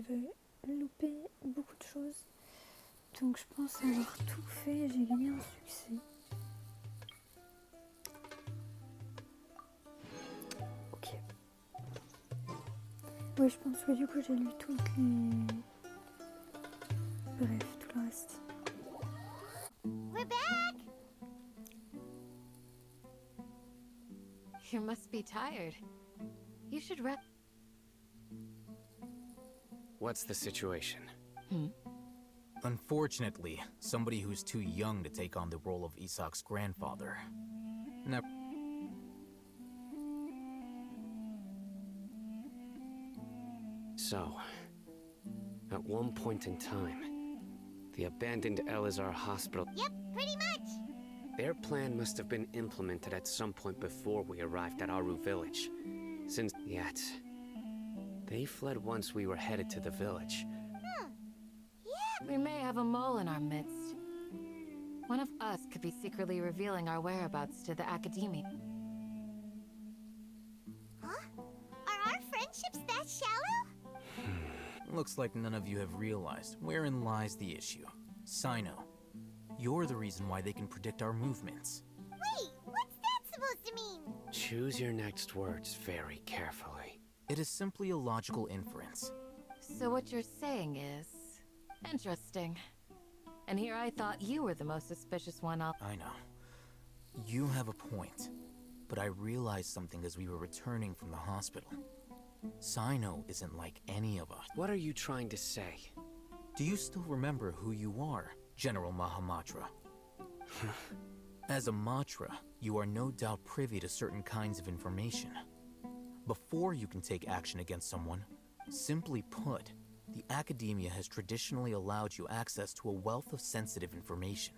j'avais loupé beaucoup de choses. Donc je pense avoir tout fait, j'ai gagné un succès. Ok. Ouais, je pense que du coup j'ai lu toutes les... Bref, tout le reste. We're back! You must be tired. You should rest. What's the situation? Unfortunately, somebody who's too young to take on the role of Isak's grandfather. Never. So, at one point in time, the abandoned Elazar hospital... Yep, pretty much! Their plan must have been implemented at some point before we arrived at Aru village. Since yet, they fled once we were headed to the village. Yeah! We may have a mole in our midst. One of us could be secretly revealing our whereabouts to the Academy. Huh? Are our friendships that shallow? Looks like none of you have realized wherein lies the issue. Sino, you're the reason why they can predict our movements. Wait, what's that supposed to mean? Choose your next words very carefully. It is simply a logical inference. So what you're saying is... interesting. And here I thought you were the most suspicious one of... I know. You have a point. But I realized something as we were returning from the hospital. Sino isn't like any of us. What are you trying to say? Do you still remember who you are, General Mahamatra? As a Matra, you are no doubt privy to certain kinds of information. Before you can take action against someone, simply put, the Academia has traditionally allowed you access to a wealth of sensitive information.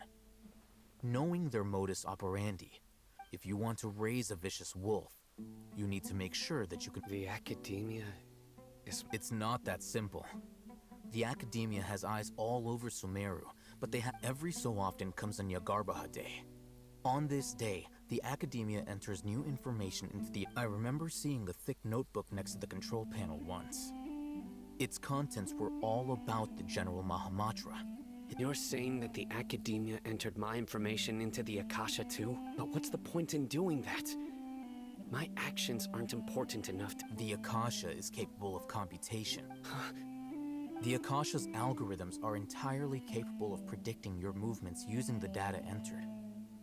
Knowing their modus operandi, if you want to raise a vicious wolf, you need to make sure that you can... The Academia is... It's not that simple. The Academia has eyes all over Sumeru, but they have every so often comes on Yagarbaha Day. On this day, the Academia enters new information into the... I remember seeing a thick notebook next to the control panel once. Its contents were all about the General Mahamatra. You're saying that the Academia entered my information into the Akasha too? But what's the point in doing that? My actions aren't important enough to... The Akasha is capable of computation. The Akasha's algorithms are entirely capable of predicting your movements using the data entered.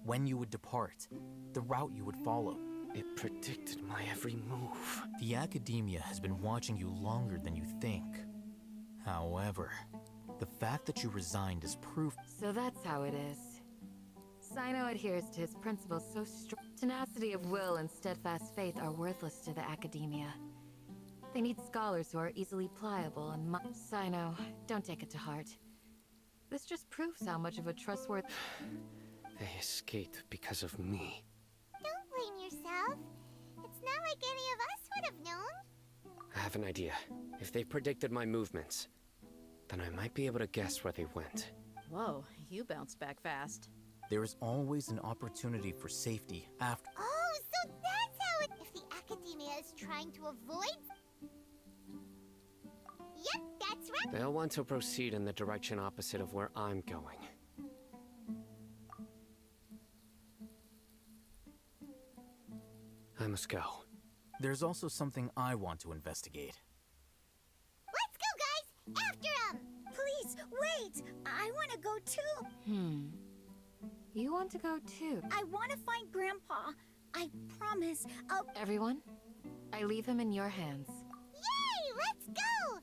When you would depart, the route you would follow. It predicted my every move. The Academia has been watching you longer than you think. However, the fact that you resigned is proof. So that's how it is. Sino adheres to his principles so strong. Tenacity of will and steadfast faith are worthless to the Academia. They need scholars who are easily pliable and Sino, don't take it to heart. This just proves how much of a trustworthy... They escaped because of me. Don't blame yourself. It's not like any of us would have known. I have an idea. If they predicted my movements, then I might be able to guess where they went. Whoa, you bounced back fast. There is always an opportunity for safety after... Oh, so that's how it... If the Academia is trying to avoid... Yep, that's right. They'll want to proceed in the direction opposite of where I'm going. I must go. There's also something I want to investigate. Let's go, guys! After him! Please, wait! I want to go too. You want to go too? I want to find Grandpa. I promise I'll... Everyone, I leave him in your hands. Yay! Let's go!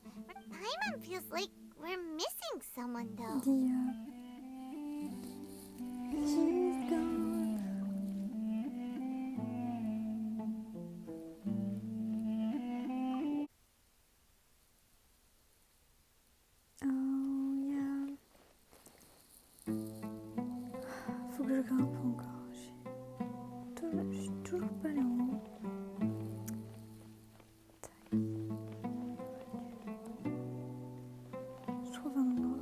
Paimon feels like we're missing someone, though. Yeah. She's gone. Oh, yeah. Faut que je grimpe encore. Je suis toujours pas allée en haut. Tac. Je trouve un endroit.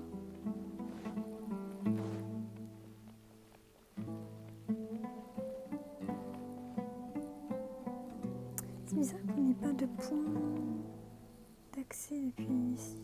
C'est bizarre qu'on n'ait pas de point d'accès depuis ici.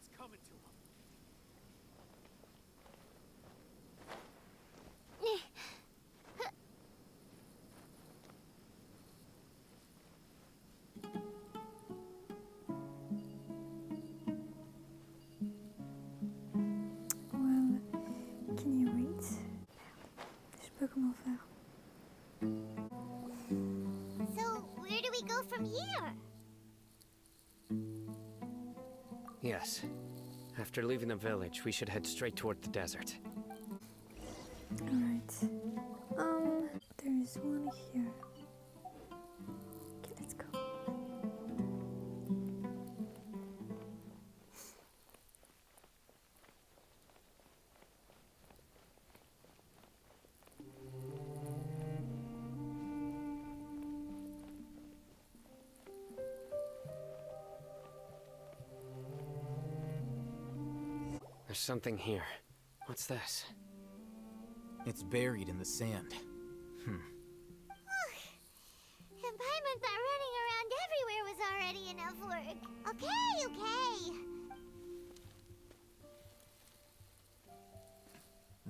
What's coming to him? Well, can you wait? Je sais pas comment faire. So, where do we go from here? Yes. After leaving the village, we should head straight toward the desert. Alright. There's one here. Okay, let's go. There's something here. What's this? It's buried in the sand. And Paimon thought running around everywhere was already enough work. Okay.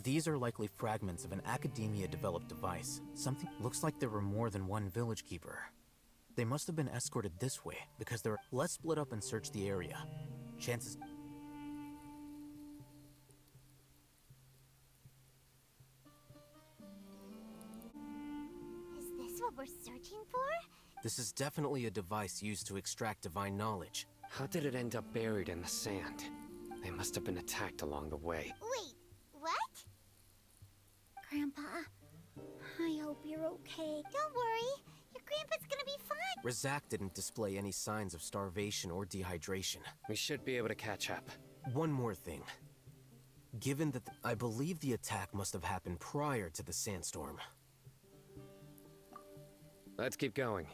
These are likely fragments of an Academia-developed device. Something looks like there were more than one village keeper. They must have been escorted this way, because they're... Let's split up and search the area. Chances... Is this what we're searching for? This is definitely a device used to extract divine knowledge. How did it end up buried in the sand? They must have been attacked along the way. Wait, what? Grandpa, I hope you're okay. Don't worry, your grandpa's gonna be fine. Razak didn't display any signs of starvation or dehydration. We should be able to catch up. One more thing. Given that I believe the attack must have happened prior to the sandstorm. Let's keep going.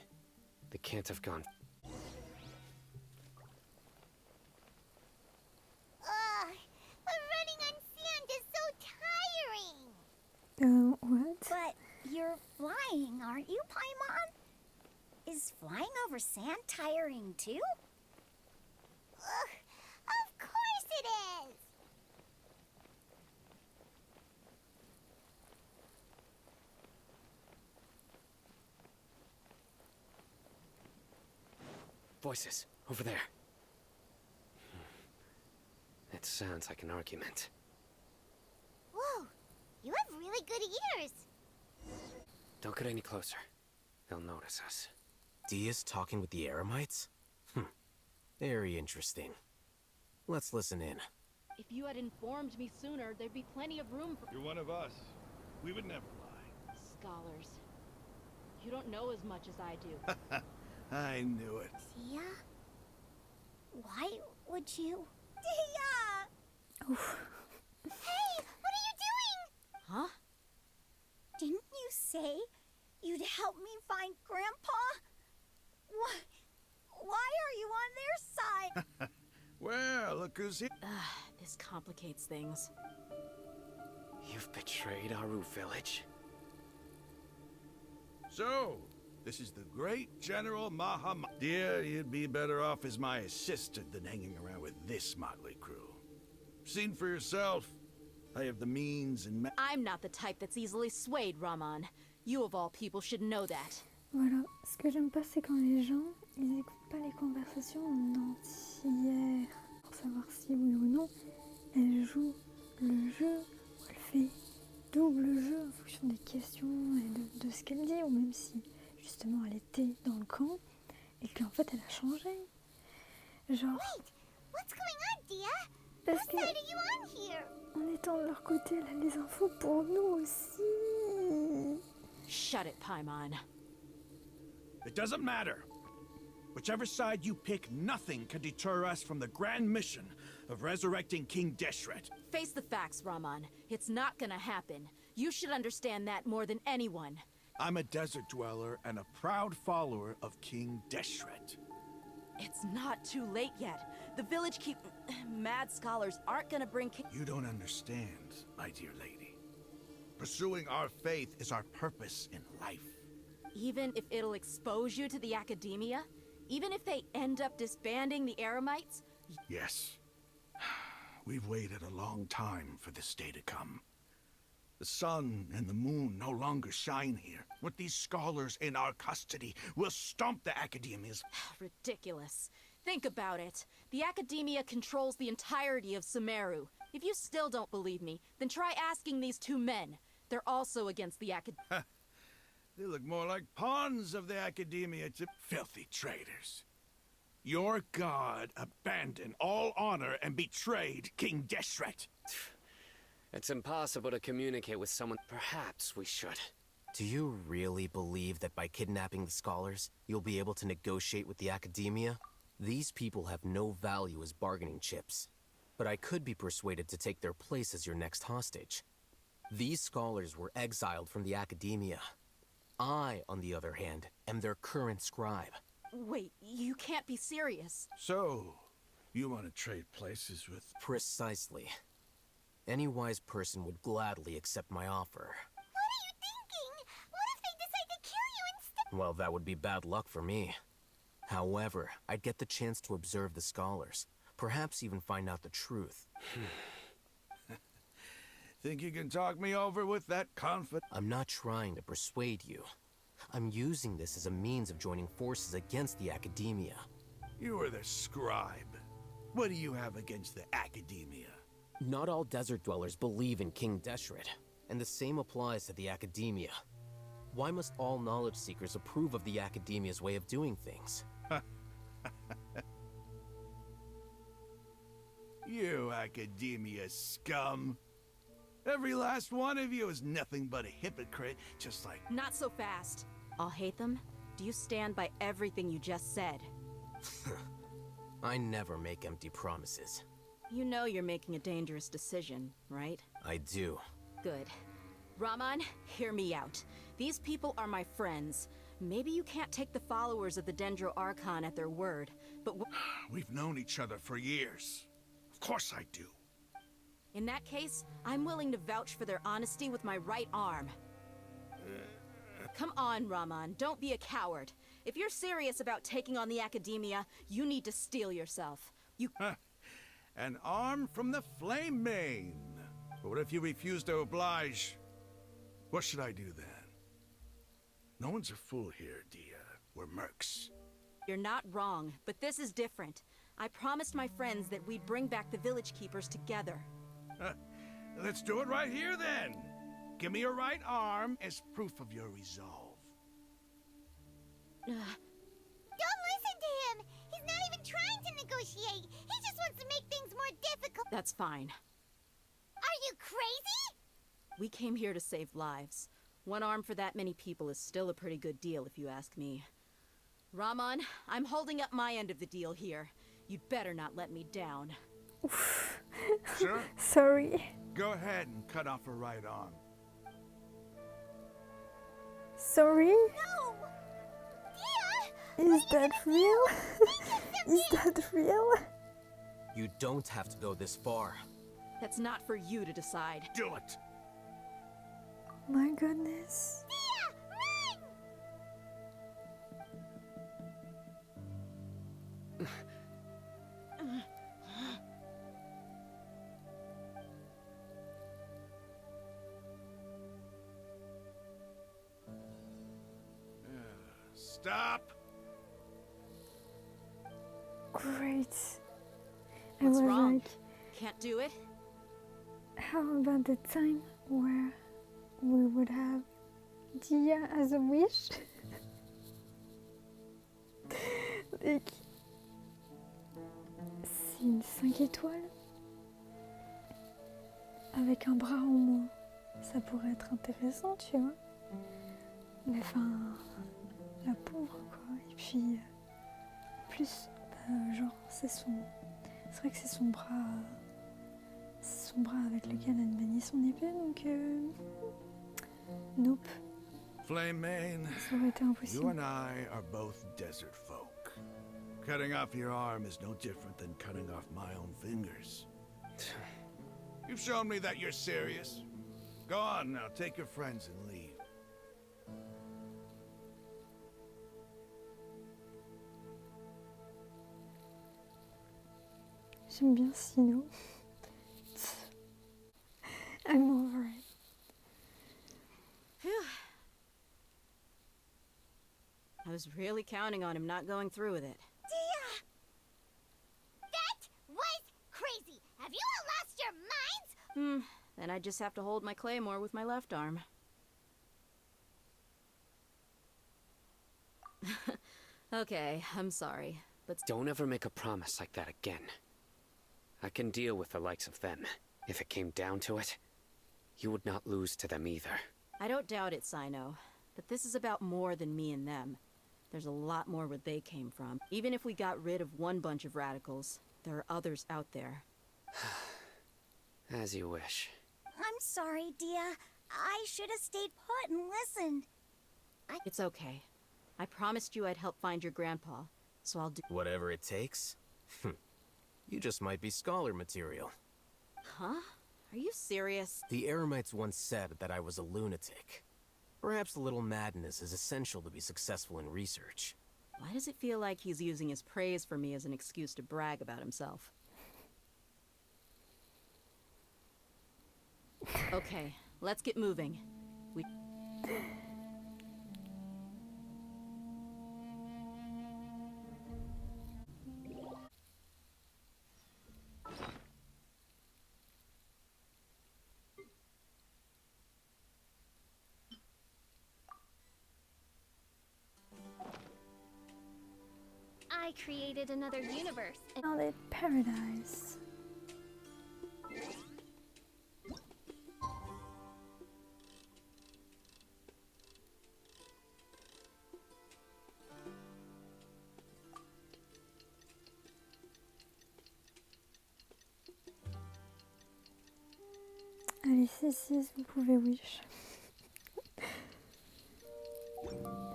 They can't have gone. Ugh, but running on sand is so tiring. What? But you're flying, aren't you, Paimon? Is flying over sand tiring too? Ugh, of course it is! Voices, over there. It sounds like an argument. Whoa, you have really good ears. Don't get any closer. They'll notice us. Dia's talking with the Eremites? Very interesting. Let's listen in. If you had informed me sooner, there'd be plenty of room for You're one of us. We would never lie. scholars. You don't know as much as I do. I knew it. Dia? Why would you? Dia! Oof. Hey, what are you doing? Huh? Didn't you say you'd help me find Grandpa? Why are you on their side? Well, look who's here. This complicates things. You've betrayed Aru village? So, this is the great General Mahamatra. Dear, you'd be better off as my assistant than hanging around with this motley crew. Seen for yourself. I have the means and I'm not the type that's easily swayed, Raman. You of all people should know that. Voilà, ce que j'aime pas, c'est quand les gens, ils écoutent pas les conversations en entière pour savoir si oui ou non elle joue le jeu ou elle fait double jeu en fonction des questions et de ce qu'elle dit, ou même si justement elle était dans le camp et qu'en fait elle a changé. Genre, Wait, what's going on, Dia? parce Whose que side are you on here? en étant de leur côté, elle a les infos pour nous aussi. Shut it, Paimon. It doesn't matter. Whichever side you pick, nothing can deter us from the grand mission of resurrecting King Deshret. Face the facts, Raman. It's not gonna happen. You should understand that more than anyone. I'm a desert dweller and a proud follower of King Deshret. It's not too late yet. The village keep... Mad scholars aren't gonna bring... You don't understand, my dear lady. Pursuing our faith is our purpose in life. Even if it'll expose you to the academia? Even if they end up disbanding the Eremites? Yes. We've waited a long time for this day to come. The sun and the moon no longer shine here. With these scholars in our custody, we'll stomp the Academia's... Ridiculous. Think about it. The Academia controls the entirety of Sumeru. If you still don't believe me, then try asking these two men. They're also against the Academia. They look more like pawns of the Academia to filthy traitors. Your god abandoned all honor and betrayed King Deshret. It's impossible to communicate with someone. Perhaps we should. Do you really believe that by kidnapping the scholars, you'll be able to negotiate with the Academia? These people have no value as bargaining chips. But I could be persuaded to take their place as your next hostage. These scholars were exiled from the Academia. I, on the other hand, am their current scribe. Wait, you can't be serious. So, you want to trade places with... Precisely. Any wise person would gladly accept my offer. What are you thinking? What if they decide to kill you instead? Well, that would be bad luck for me. However, I'd get the chance to observe the scholars. Perhaps even find out the truth. Think you can talk me over with that confidence? I'm not trying to persuade you. I'm using this as a means of joining forces against the Academia. You are the scribe. What do you have against the Academia? Not all desert dwellers believe in King Deshret, and the same applies to the Academia. Why must all knowledge seekers approve of the Academia's way of doing things? You Academia scum. Every last one of you is nothing but a hypocrite, just like... Not so fast. I'll hate them. Do you stand by everything you just said? I never make empty promises. You know you're making a dangerous decision, right? I do. Good. Raman, hear me out. These people are my friends. Maybe you can't take the followers of the Dendro Archon at their word, but We've known each other for years. Of course I do. in that case, I'm willing to vouch for their honesty with my right arm. Come on, Raman, don't be a coward. If you're serious about taking on the Academia, you need to steel yourself. An arm from the Flame Mane. But what if you refuse to oblige? What should I do then? No one's a fool here, Dia. We're mercs. You're not wrong, but this is different. I promised my friends that we'd bring back the village keepers together. Let's do it right here then. Give me your right arm as proof of your resolve. Don't listen to him! He's not even trying to negotiate! He just wants to make things more difficult! That's fine. Are you crazy? We came here to save lives. One arm for that many people is still a pretty good deal, if you ask me. Raman, I'm holding up my end of the deal here. You'd better not let me down. Sure. Sorry. Go ahead and cut off her right arm. Sorry? No! Dia! Is that real? Is that real? You don't have to go this far. That's not for you to decide. Do it! My goodness. Dia! Run! Stop! Great. I What's was wrong? like, Can't do it? how about the time where we would have Dia as a wish? Like, c'est une 5 étoiles avec un bras en moins. Ça pourrait être intéressant, tu vois. Mais enfin, la pauvre quoi. Et puis, en plus, genre, c'est vrai que c'est son bras avec lequel elle maniait son épée, donc nope, Flame Mane, ça aurait été you impossible. and I are both desert folk. Cutting off your arm is no different than cutting off my own fingers. You've shown me that you're serious. Go on now, take your friends and leave. J'aime bien Sino. I'm over it. Phew. I was really counting on him not going through with it. Dia! That was crazy! Have you all lost your minds? Then I just have to hold my claymore with my left arm. Okay, I'm sorry, but Don't ever make a promise like that again. I can deal with the likes of them. If it came down to it, you would not lose to them either. I don't doubt it, Sino. But this is about more than me and them. There's a lot more where they came from. Even if we got rid of one bunch of radicals, there are others out there. As you wish. I'm sorry, Dia. I should have stayed put and listened. It's okay. I promised you I'd help find your grandpa, so I'll do— Whatever it takes? You just might be scholar material. Huh? Are you serious? The Eremites once said that I was a lunatic. Perhaps a little madness is essential to be successful in research. Why does it feel like he's using his praise for me as an excuse to brag about himself? Okay, let's get moving. We— I created another universe. Now they paradise. Allez, si, vous pouvez, Wish.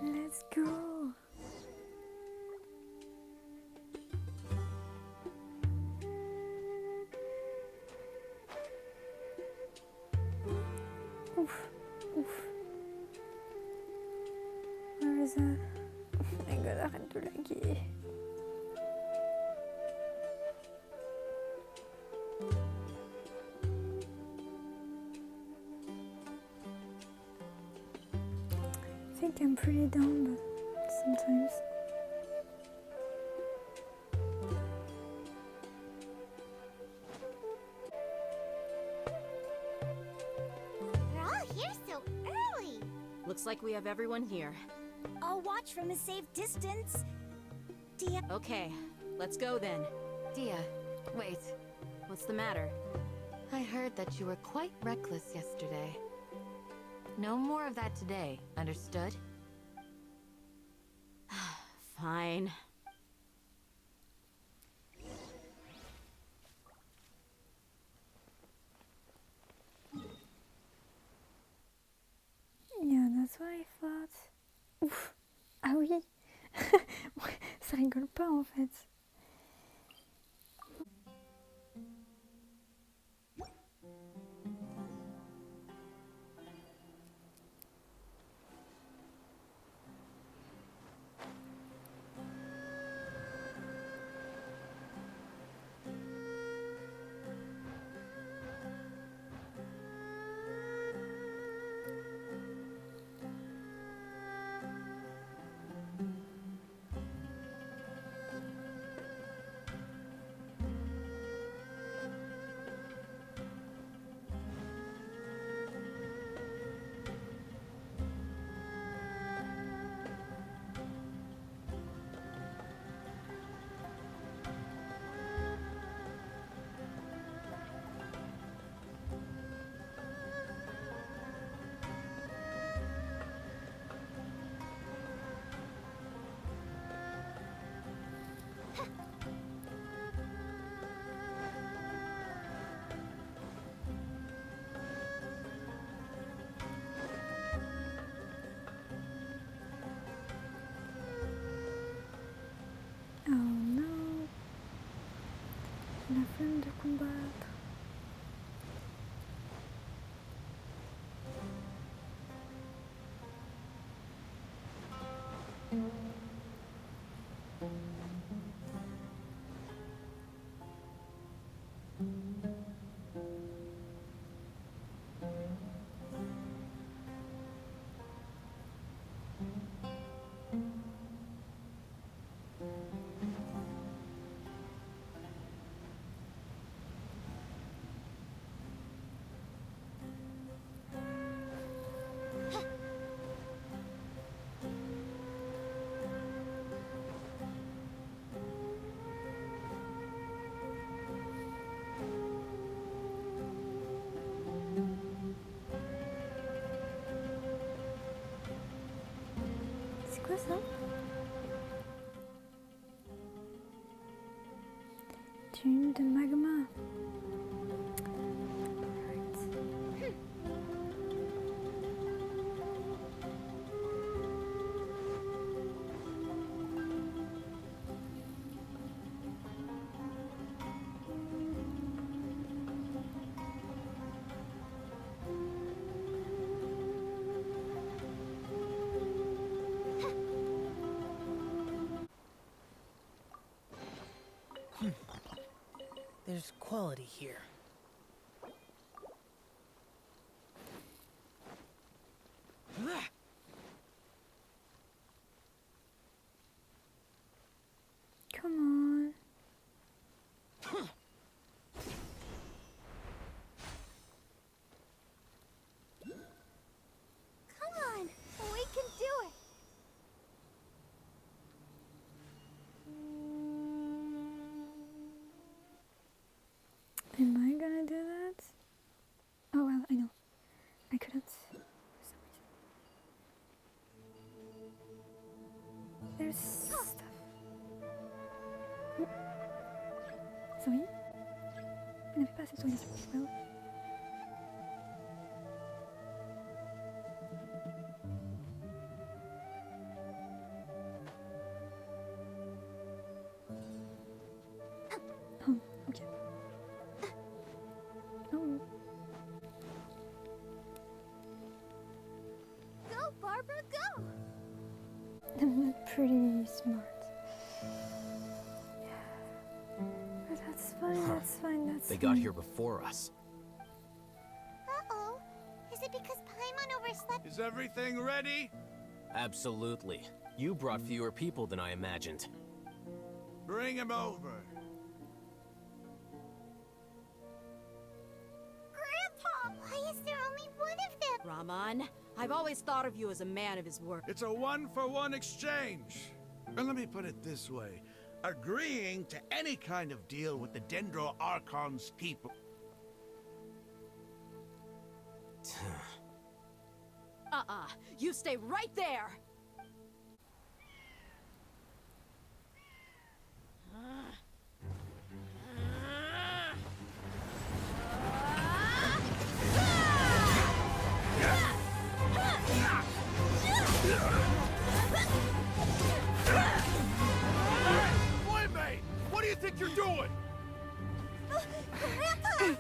Let's go. Ouf, ouf. Where is that? Oh my god, arrête de laguer. I think I'm pretty dumb sometimes. We're all here so early. Looks like we have everyone here. I'll watch from a safe distance. Dia, Okay, let's go then. Dia, wait. What's the matter? I heard that you were quite reckless yesterday. No more of that today, understood? Fine. Yeah, that's what I thought. Ouf. Ah oui. Ça rigole pas en fait. quoi ça? Dune de magma. There's quality here. Come on. Come on, we can do it. Am I gonna do that? Oh well, I know. I couldn't for some reason. There's stuff. Oh. Zoe? Il n'avait pas assez de Zoe sur Well. Oh, ok. Oh. Go, Barbara, go! I'm not pretty smart. But that's fine, that's fine, that's They fine. got here before us. Uh-oh. Is it because Paimon overslept? Is everything ready? Absolutely. You brought fewer people than I imagined. Bring him over. Grandpa! Why is there only one of them? Raman, I've always thought of you as a man of his word. It's a one-for-one exchange. And let me put it this way. Agreeing to any kind of deal with the Dendro Archon's people. You stay right there! Boy-mate! What do you think you're doing? Grandpa!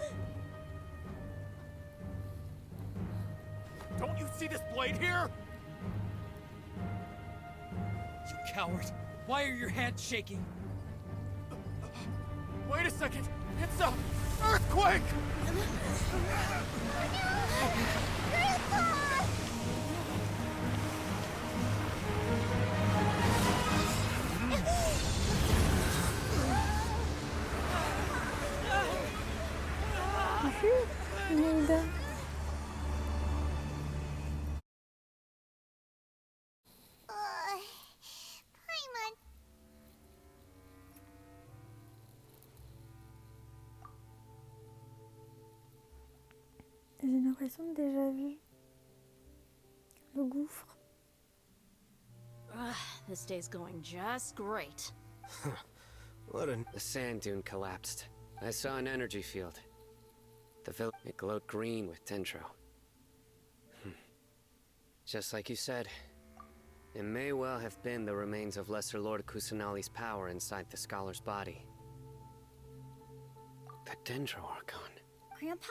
Don't you see this blade here? You coward! Why are your hands shaking? Wait a second! It's a earthquake! Grandpa! Nilda. Paimon. J'ai l'impression de déjà vu le gouffre. This day's going just great. What an... The sand dune collapsed. I saw an energy field. The village, it glowed green with dendro. Just like you said, it may well have been the remains of Lesser Lord Kusanali's power inside the scholar's body. The Dendro Archon. Grandpa?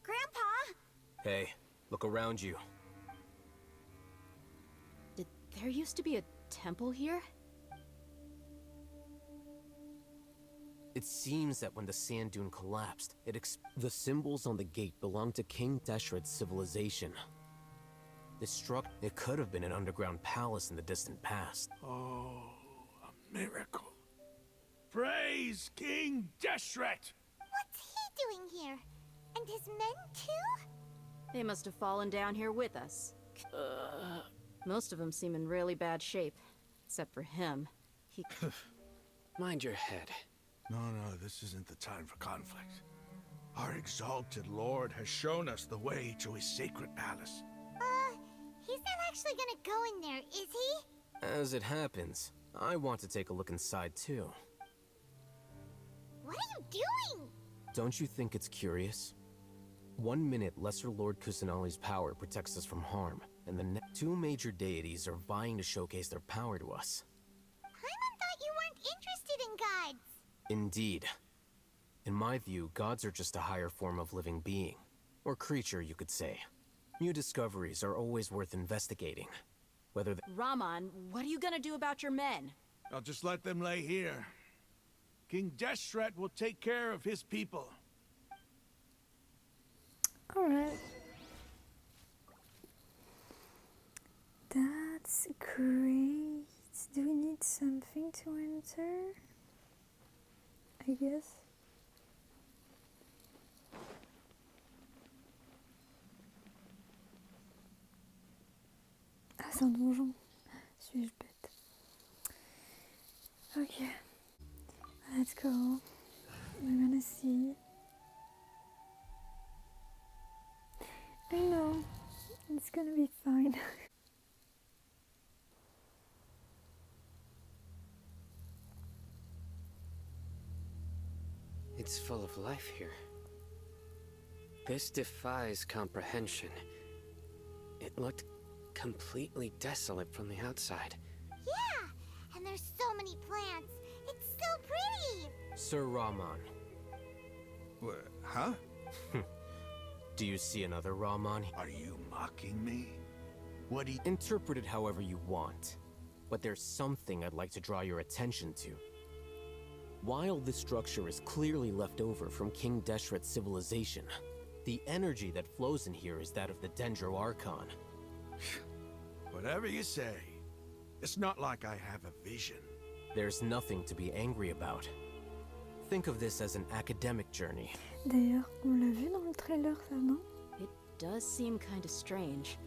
Grandpa? Hey, look around you. Did there used to be a temple here? It seems that when the sand dune collapsed, the symbols on the gate belonged to King Deshret's civilization. It could have been an underground palace in the distant past. Oh, a miracle. Praise King Deshret! What's he doing here? And his men too? They must have fallen down here with us. Most of them seem in really bad shape. Except for him. He... Mind your head. No, this isn't the time for conflict. Our exalted lord has shown us the way to his sacred palace. He's not actually gonna gonna go in there, is he? As it happens, I want to take a look inside too. What are you doing? Don't you think it's curious? 1 minute, Lesser Lord Kusanali's power protects us from harm, and the two major deities are vying to showcase their power to us. Paimon thought you weren't interested in gods. Indeed. In my view, gods are just a higher form of living being. Or creature, you could say. New discoveries are always worth investigating. Whether Raman, what are you gonna do about your men? I'll just let them lay here. King Deshret will take care of his people. Alright. That's great. Do we need something to enter? I guess. Ah, c'est un donjon. Suis-je bête? Ok. Let's go. We're gonna see. I know. It's gonna be fine. It's full of life here. This defies comprehension. It looked completely desolate from the outside. Yeah, and there's so many plants. It's so pretty. Sir Raman, Huh? do you see another Raman? Are you mocking me? What do you... Interpret it however you want. But there's something I'd like to draw your attention to. While this structure is clearly left over from King Deshret's civilization, the energy that flows in here is that of the Dendro Archon. Whatever you say. It's not like I have a vision. There's nothing to be angry about. Think of this as an academic journey. D'ailleurs, on l'a vu dans le trailer, ça, non? It does seem kinda strange.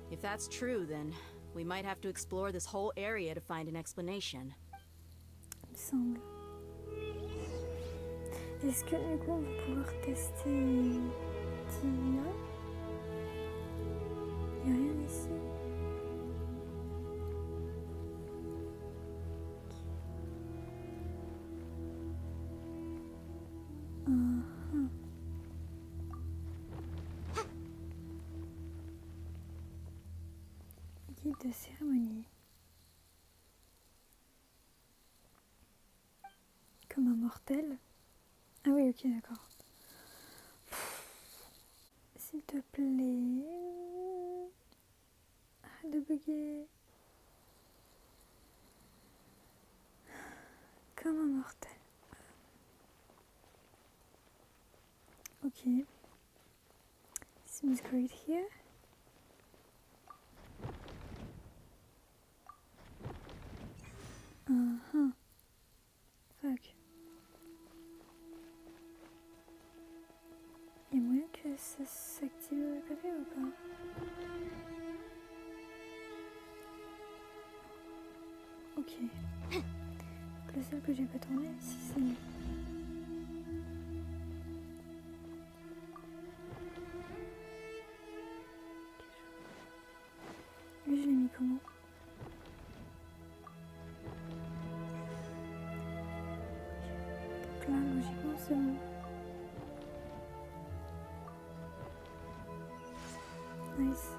If that's true, then we might have to explore this whole area to find an explanation. Il me semble. Est-ce que du coup on va pouvoir tester Tia? Y'a rien ici. Guide de cérémonie. Comme un mortel. Ah oui, ok, d'accord. S'il te plaît. Arrête de bugger. Comme un mortel. Ok. Seems great here. Fuck. Il y a moyen que ça s'active de côté ou pas? Ok. Le seul que j'ai pas tourné, c'est lui. Lui, je l'ai mis comment? Donc là, logiquement, c'est bon. Nice.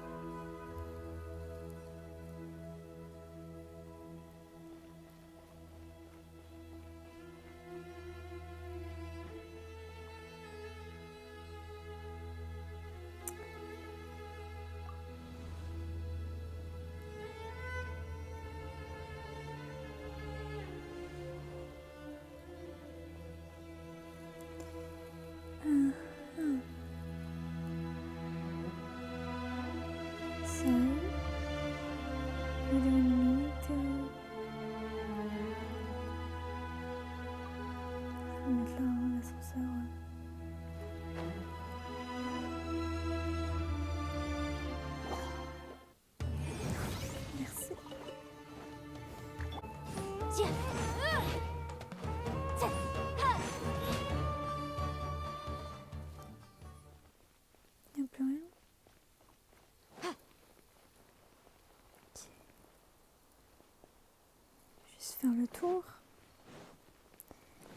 faire le tour.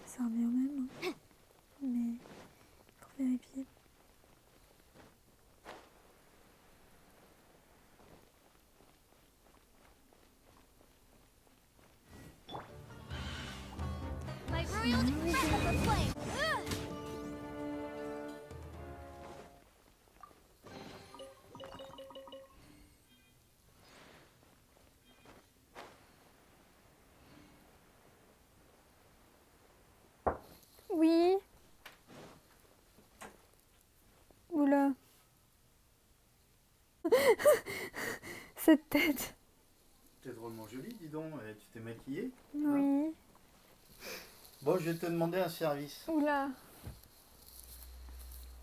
Ça revient au même, hein. Mais pour vérifier. My royal decree of flame. Oui. Oula. Cette tête. T'es drôlement jolie, dis donc. Tu t'es maquillée? Oui. Bon, je vais te demander un service. Oula.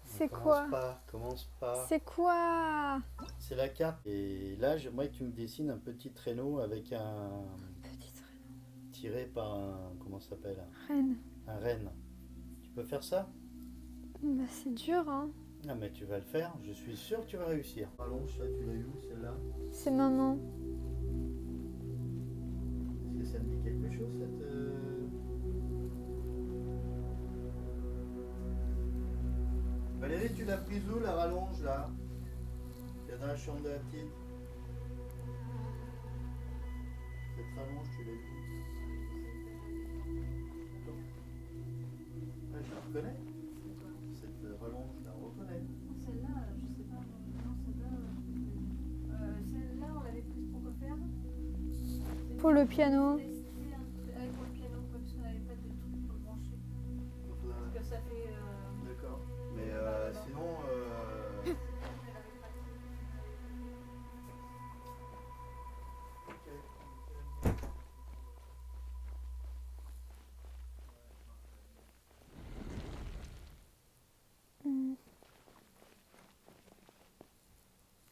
C'est Commence quoi? pas, commence pas. C'est quoi? C'est la carte. Et là, j'aimerais que tu me dessines un petit traîneau avec un... Petit traîneau. tiré par un... comment ça s'appelle? Reine. Un renne. Tu peux faire ça? Bah c'est dur, hein. Ah, mais tu vas le faire. Je suis sûr que tu vas réussir. Allonge, là, tu l'as eu où, celle-là? C'est maman. Est-ce que ça me dit quelque chose, cette... Valérie, tu l'as prise où, la rallonge, là? Il y a dans la chambre de la petite. Cette rallonge, tu l'as eu où? Ah, je la reconnais. Cette rallonge, je la reconnais. Celle-là, je sais pas. Non, celle-là, on l'avait prise pour quoi faire? Pour le piano. Pour le piano, parce qu'on n'avait pas de truc pour le brancher. Parce que ça fait... D'accord. Mais sinon...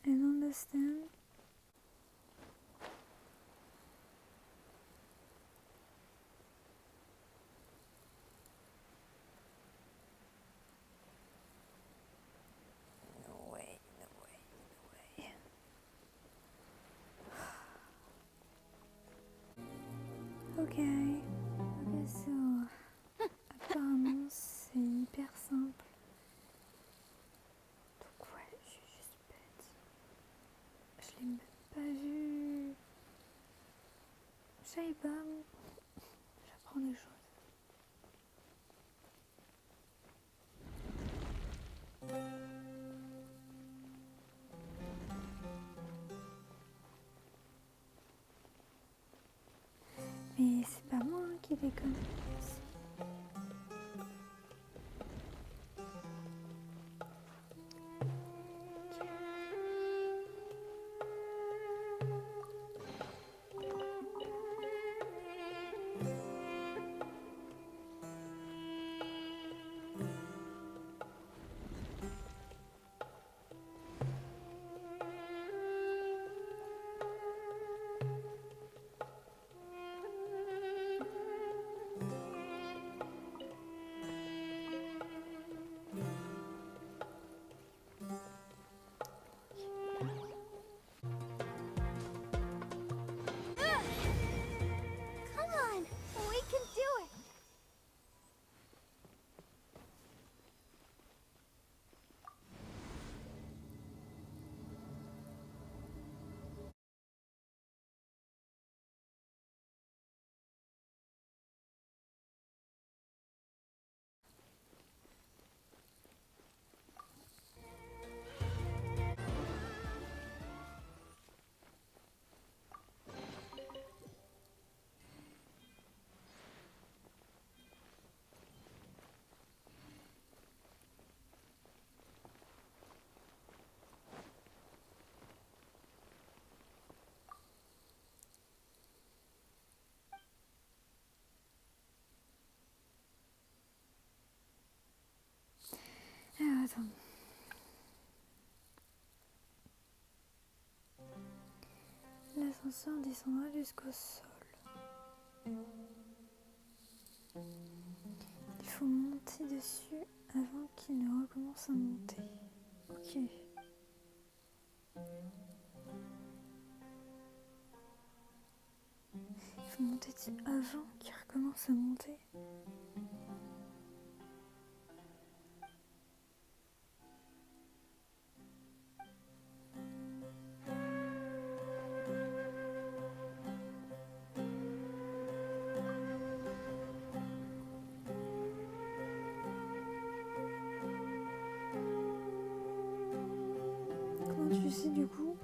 I don't understand. No way, no way, no way. Ok, so apparemment c'est hyper simple. Donc ouais, je suis juste bête. Je l'ai même pas vu. Je savais pas. J'apprends des choses. Mais c'est pas moi qui déconne. Come on, we can do it. Ah, attends. L'ascenseur descendra jusqu'au sol. Il faut monter dessus avant qu'il ne recommence à monter. Ok. Il se montait-il avant qu'il recommence à monter? Comment tu sais du coup?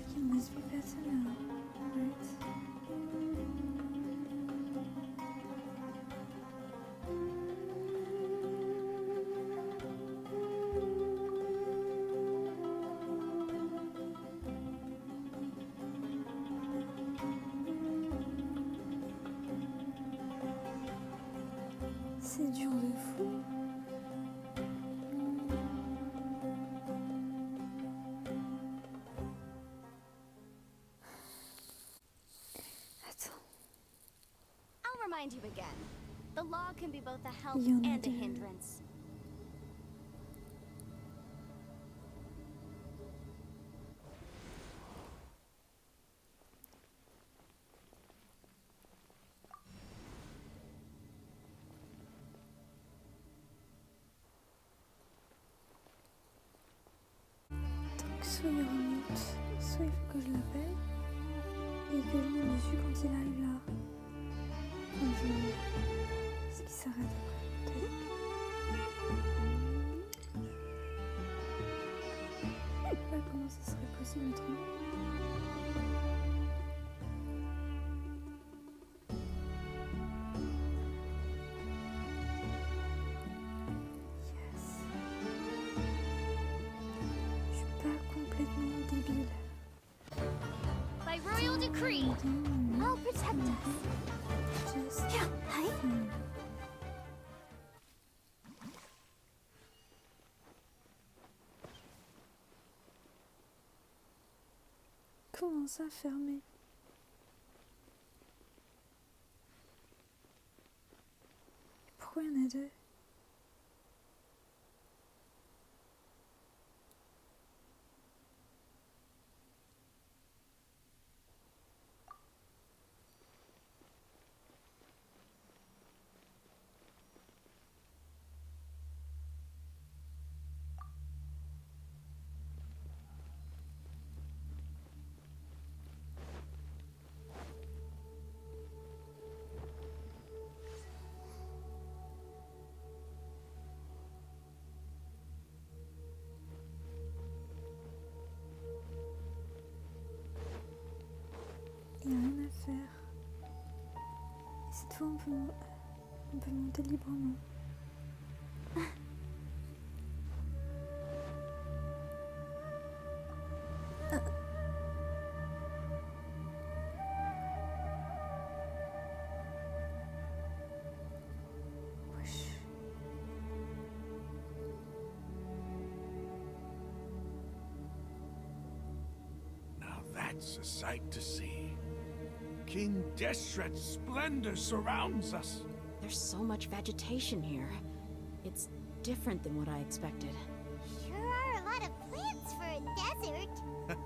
He must be better now, right? C'est dur de fou. Attends, I'll remind you again. The law can be both a help il y en a and a deux. hindrance. Donc soit il remonte, soit il faut que je l'appelle et que je monte dessus quand il arrive là. Enfin, est-ce qu'il s'arrête après? Peut-être. Je sais pas comment ça serait possible autrement. Yes. Je suis pas complètement débile. By royal decree, I'll protect us. Just Yeah, hi. fine. Comment ça fermer? Pourquoi il y en a deux? Il n'y a rien à faire. Et cette fois, on peut monter librement. Wesh. Now that's a sight to see. King Deshret's splendor surrounds us. There's so much vegetation here. It's different than what I expected. Sure are a lot of plants for a desert.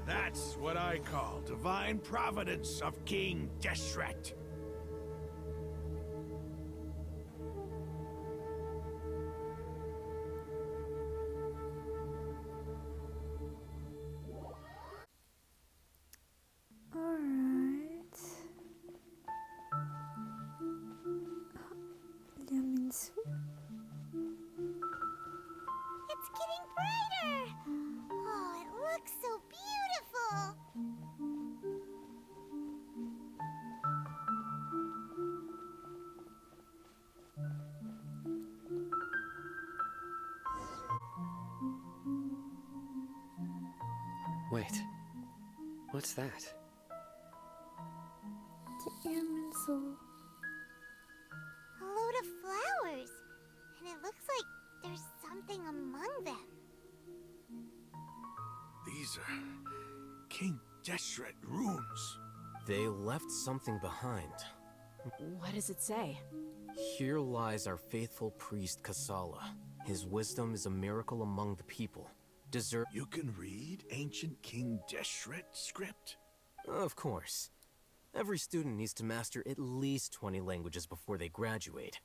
That's what I call divine providence of King Deshret. Alright. Il y a Minsu. It's getting brighter. Oh, it looks so beautiful. Wait. What's that? The airman soul. A load of flowers. And it looks like there's something among them. These are King Deshret runes. They left something behind. What does it say? Here lies our faithful priest Kasala. His wisdom is a miracle among the people. You can read ancient King Deshret script? Of course. Every student needs to master at least 20 languages before they graduate.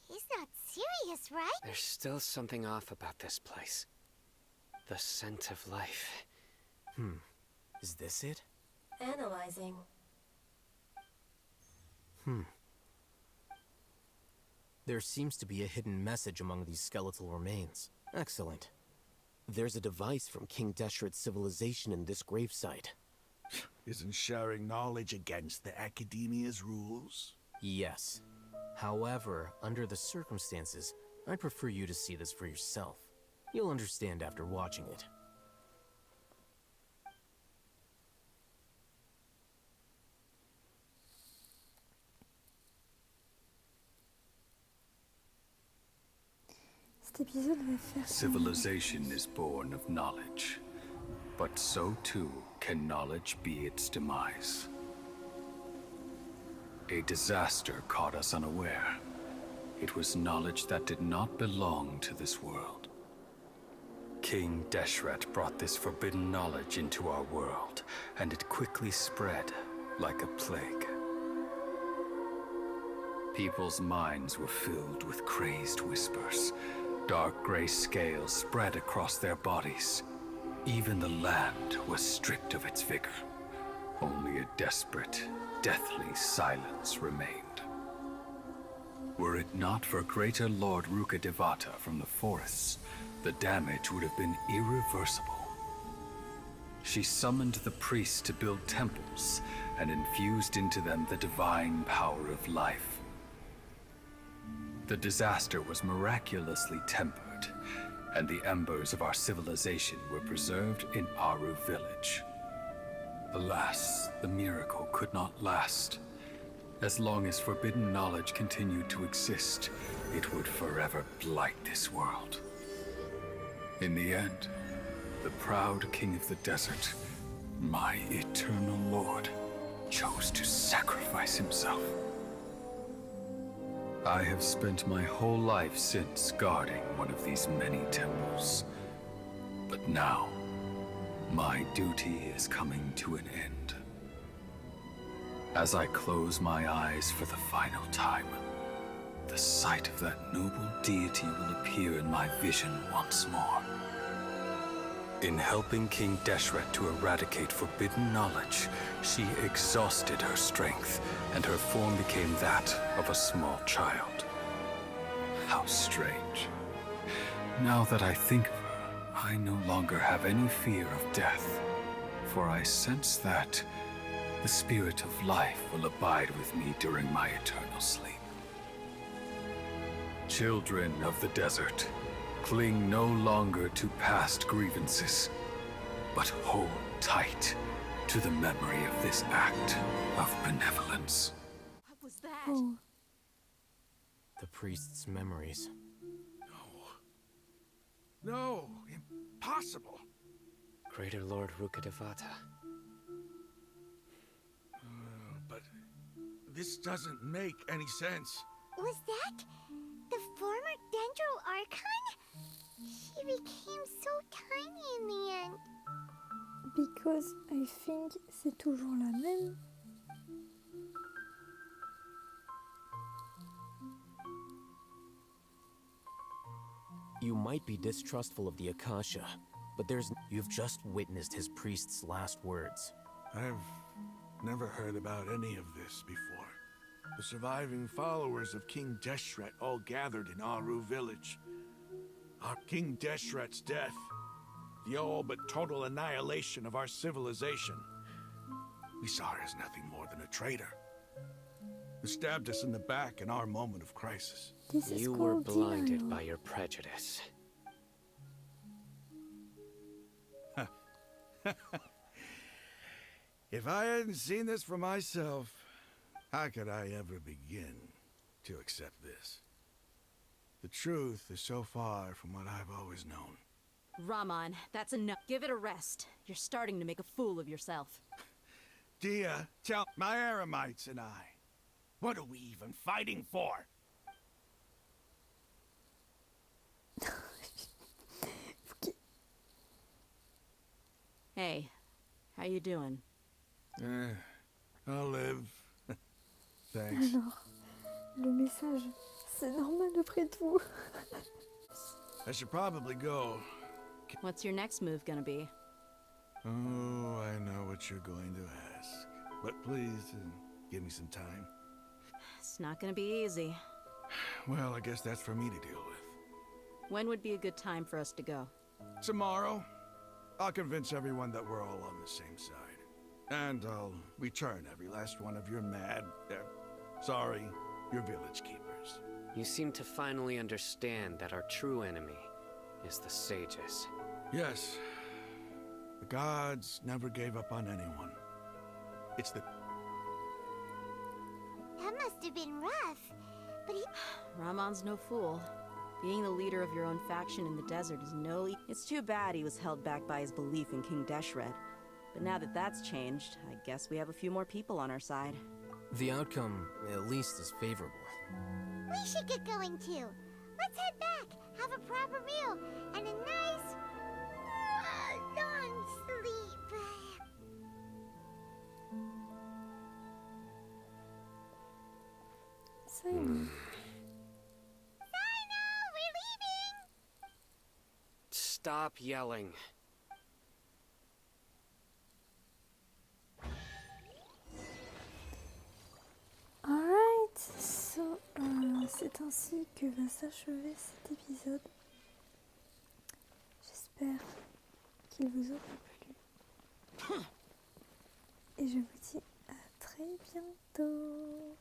He's not serious, right? There's still something off about this place. The scent of life. Is this it? Analyzing. There seems to be a hidden message among these skeletal remains. Excellent. There's a device from King Deshret's civilization in this gravesite. Isn't sharing knowledge against the Academia's rules? Yes. However, under the circumstances, I'd prefer you to see this for yourself. You'll understand after watching it. Cet épisode va faire... Civilization is born of knowledge, but so too can knowledge be its demise. A disaster caught us unaware. It was knowledge that did not belong to this world. King Deshret brought this forbidden knowledge into our world, and it quickly spread like a plague. People's minds were filled with crazed whispers. Dark gray scales spread across their bodies. Even the land was stripped of its vigor. Only a desperate, deathly silence remained. Were it not for greater Lord Rukkhadevata from the forests, the damage would have been irreversible. She summoned the priests to build temples and infused into them the divine power of life. The disaster was miraculously tempered, and the embers of our civilization were preserved in Aru village. Alas, the miracle could not last. As long as forbidden knowledge continued to exist, it would forever blight this world. In the end, the proud king of the desert, my eternal lord, chose to sacrifice himself. I have spent my whole life since guarding one of these many temples. But now, my duty is coming to an end. As I close my eyes for the final time, the sight of that noble deity will appear in my vision once more. In helping King Deshret to eradicate forbidden knowledge, she exhausted her strength, and her form became that of a small child. How strange. Now that I think of her, I no longer have any fear of death, for I sense that the spirit of life will abide with me during my eternal sleep. Children of the desert, cling no longer to past grievances, but hold tight to the memory of this act of benevolence. What was that? Oh, The priest's memories. No, impossible. Greater Lord Rukkhadevata. But this doesn't make any sense. Was that the former Dendro Archon? She became so tiny in the end. because I think c'est toujours la même. You might be distrustful of the Akasha, but you've just witnessed his priest's last words. I've never heard about any of this before. The surviving followers of King Deshret all gathered in Aru village. Our King Deshret's death, the all but total annihilation of our civilization. We saw her as nothing more than a traitor, who stabbed us in the back in our moment of crisis. You were blinded by your prejudice. If I hadn't seen this for myself, how could I ever begin to accept this? The truth is so far from what I've always known. Raman, that's enough. Give it a rest. You're starting to make a fool of yourself. Dear, tell my Eremites and I, what are we even fighting for? Hey, how you doing? I'll live. Thanks. Alors, le message, c'est normal après tout. I should probably go. What's your next move gonna be? Oh, I know what you're going to ask. But please, give me some time. It's not gonna be easy. Well, I guess that's for me to deal with. When would be a good time for us to go? Tomorrow, I'll convince everyone that we're all on the same side. And I'll return every last one of your your village keepers. You seem to finally understand that our true enemy is the sages. Yes. The gods never gave up on anyone. It's the... That must have been rough. But he... Ramon's no fool. Being the leader of your own faction in the desert is It's too bad he was held back by his belief in King Deshret. But now that that's changed, I guess we have a few more people on our side. The outcome, at least, is favorable. We should get going too. Let's head back, have a proper meal, and a nice... long sleep. Same. We're leaving! Stop yelling. Alright, so c'est ainsi que va s'achever cet épisode. J'espère qu'il vous aura plu. Et je vous dis à très bientôt.